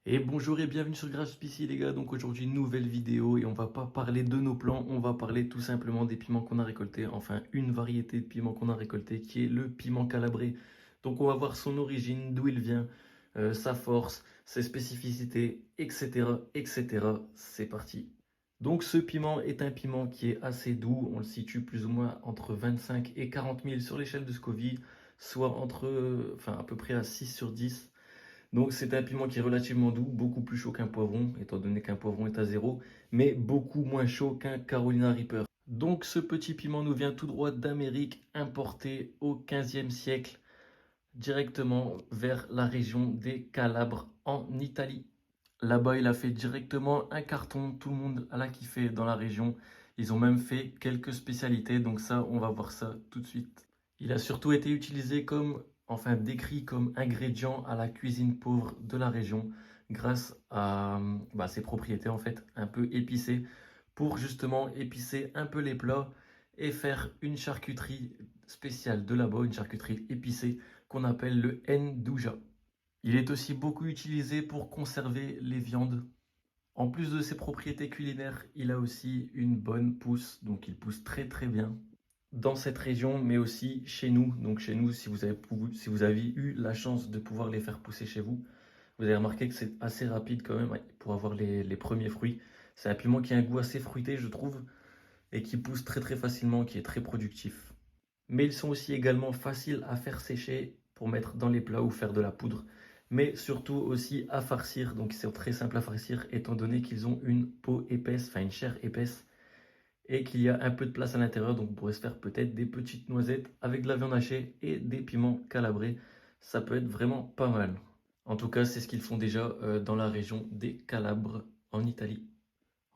Et bonjour et bienvenue sur Graspicy les gars, donc aujourd'hui nouvelle vidéo et on va pas parler de nos plans, on va parler tout simplement des piments qu'on a récoltés, enfin une variété de piments qu'on a récolté qui est le piment calabré. Donc on va voir son origine, d'où il vient, sa force, ses spécificités, etc. etc. C'est parti. Donc ce piment est un piment qui est assez doux, on le situe plus ou moins entre 25 et 40 000 sur l'échelle de Scoville, soit entre, enfin à peu près à 6 sur 10. Donc c'est un piment qui est relativement doux, beaucoup plus chaud qu'un poivron, étant donné qu'un poivron est à zéro, mais beaucoup moins chaud qu'un Carolina Reaper. Donc ce petit piment nous vient tout droit d'Amérique, importé au 15e siècle, directement vers la région des Calabres en Italie. Là-bas, il a fait directement un carton, tout le monde l'a kiffé dans la région. Ils ont même fait quelques spécialités, donc ça, on va voir ça tout de suite. Il a surtout été utilisé comme, enfin décrit comme ingrédient à la cuisine pauvre de la région, grâce à ses propriétés en fait un peu épicées, pour justement épicer un peu les plats et faire une charcuterie spéciale de là-bas, une charcuterie épicée qu'on appelle le ndouja. Il est aussi beaucoup utilisé pour conserver les viandes. En plus de ses propriétés culinaires, il a aussi une bonne pousse, donc il pousse très très bien dans cette région, mais aussi chez nous. Donc chez nous, si vous avez eu la chance de pouvoir les faire pousser chez vous, vous avez remarqué que c'est assez rapide quand même, ouais, pour avoir les premiers fruits. C'est un piment qui a un goût assez fruité, je trouve, et qui pousse très très facilement, qui est très productif. Mais ils sont aussi également faciles à faire sécher pour mettre dans les plats ou faire de la poudre, mais surtout aussi à farcir. Donc ils sont très simples à farcir étant donné qu'ils ont une peau épaisse, enfin une chair épaisse, et qu'il y a un peu de place à l'intérieur. Donc on pourrait se faire peut-être des petites noisettes avec de la viande hachée et des piments calabrés. Ça peut être vraiment pas mal. En tout cas, c'est ce qu'ils font déjà dans la région des Calabres en Italie.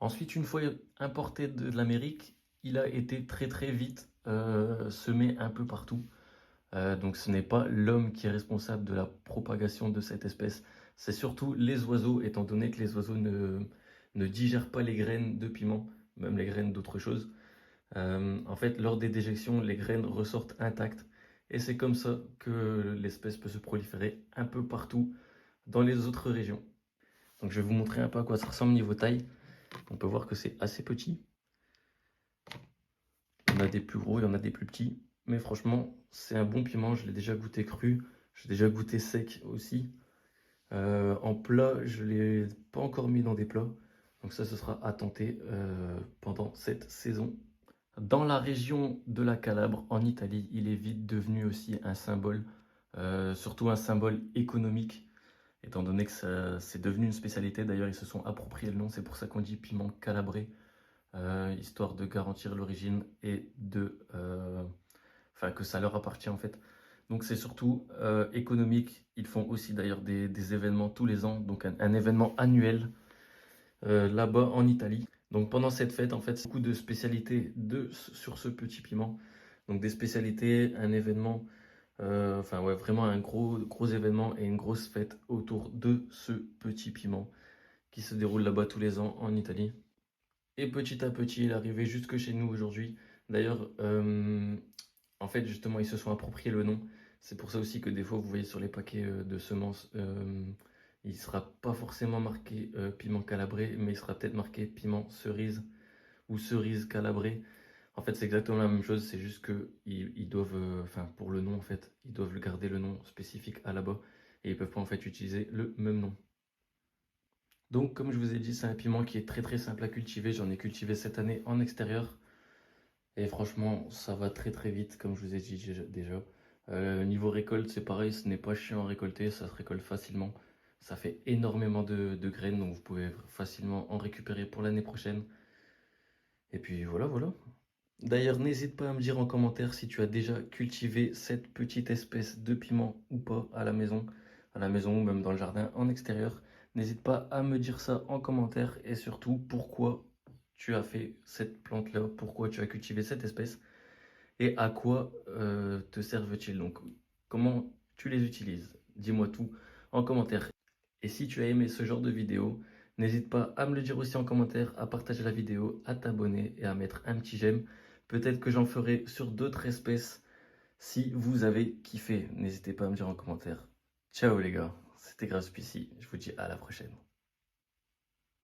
Ensuite, une fois importé de l'Amérique, il a été très très vite semé un peu partout. Donc ce n'est pas l'homme qui est responsable de la propagation de cette espèce, c'est surtout les oiseaux, étant donné que les oiseaux ne digèrent pas les graines de piment, même les graines d'autres choses. En fait, lors des déjections, les graines ressortent intactes. Et c'est comme ça que l'espèce peut se proliférer un peu partout dans les autres régions. Donc je vais vous montrer un peu à quoi ça ressemble niveau taille. On peut voir que c'est assez petit. Il y en a des plus gros, il y en a des plus petits. Mais franchement, c'est un bon piment. Je l'ai déjà goûté cru. J'ai déjà goûté sec aussi. En plat, je ne l'ai pas encore mis dans des plats. Donc ça, ce sera à tenter pendant cette saison. Dans la région de la Calabre, en Italie, il est vite devenu aussi un symbole, surtout un symbole économique, étant donné que c'est devenu une spécialité. D'ailleurs, ils se sont appropriés le nom, c'est pour ça qu'on dit piment calabré, histoire de garantir l'origine et enfin, que ça leur appartient en fait. Donc c'est surtout économique. Ils font aussi d'ailleurs des événements tous les ans, donc un événement annuel là-bas en Italie. Donc pendant cette fête, en fait, c'est beaucoup de spécialités sur ce petit piment. Donc des spécialités, un événement, enfin ouais, vraiment un gros événement et une grosse fête autour de ce petit piment qui se déroule là-bas tous les ans en Italie. Et petit à petit, il est arrivé jusque chez nous aujourd'hui. D'ailleurs, en fait, justement, ils se sont appropriés le nom. C'est pour ça aussi que des fois, vous voyez sur les paquets de semences, il ne sera pas forcément marqué piment calabré, mais il sera peut-être marqué piment cerise ou cerise calabré. En fait, c'est exactement la même chose, c'est juste que ils doivent, enfin, pour le nom, en fait, ils doivent garder le nom spécifique à là-bas et ils peuvent pas en fait utiliser le même nom. Donc, comme je vous ai dit, c'est un piment qui est très très simple à cultiver. J'en ai cultivé cette année en extérieur. Et franchement, ça va très très vite, comme je vous ai dit déjà. Niveau récolte, c'est pareil, ce n'est pas chiant à récolter, ça se récolte facilement. Ça fait énormément de graines, donc vous pouvez facilement en récupérer pour l'année prochaine. Et puis voilà, voilà. D'ailleurs, n'hésite pas à me dire en commentaire si tu as déjà cultivé cette petite espèce de piment ou pas à la maison ou même dans le jardin en extérieur. N'hésite pas à me dire ça en commentaire et surtout pourquoi tu as fait cette plante-là, pourquoi tu as cultivé cette espèce et à quoi te servent-ils. Donc, comment tu les utilises? Dis-moi tout en commentaire. Et si tu as aimé ce genre de vidéo, n'hésite pas à me le dire aussi en commentaire, à partager la vidéo, à t'abonner et à mettre un petit j'aime. Peut-être que j'en ferai sur d'autres espèces si vous avez kiffé. N'hésitez pas à me dire en commentaire. Ciao les gars. C'était Grave Spicy. Je vous dis à la prochaine.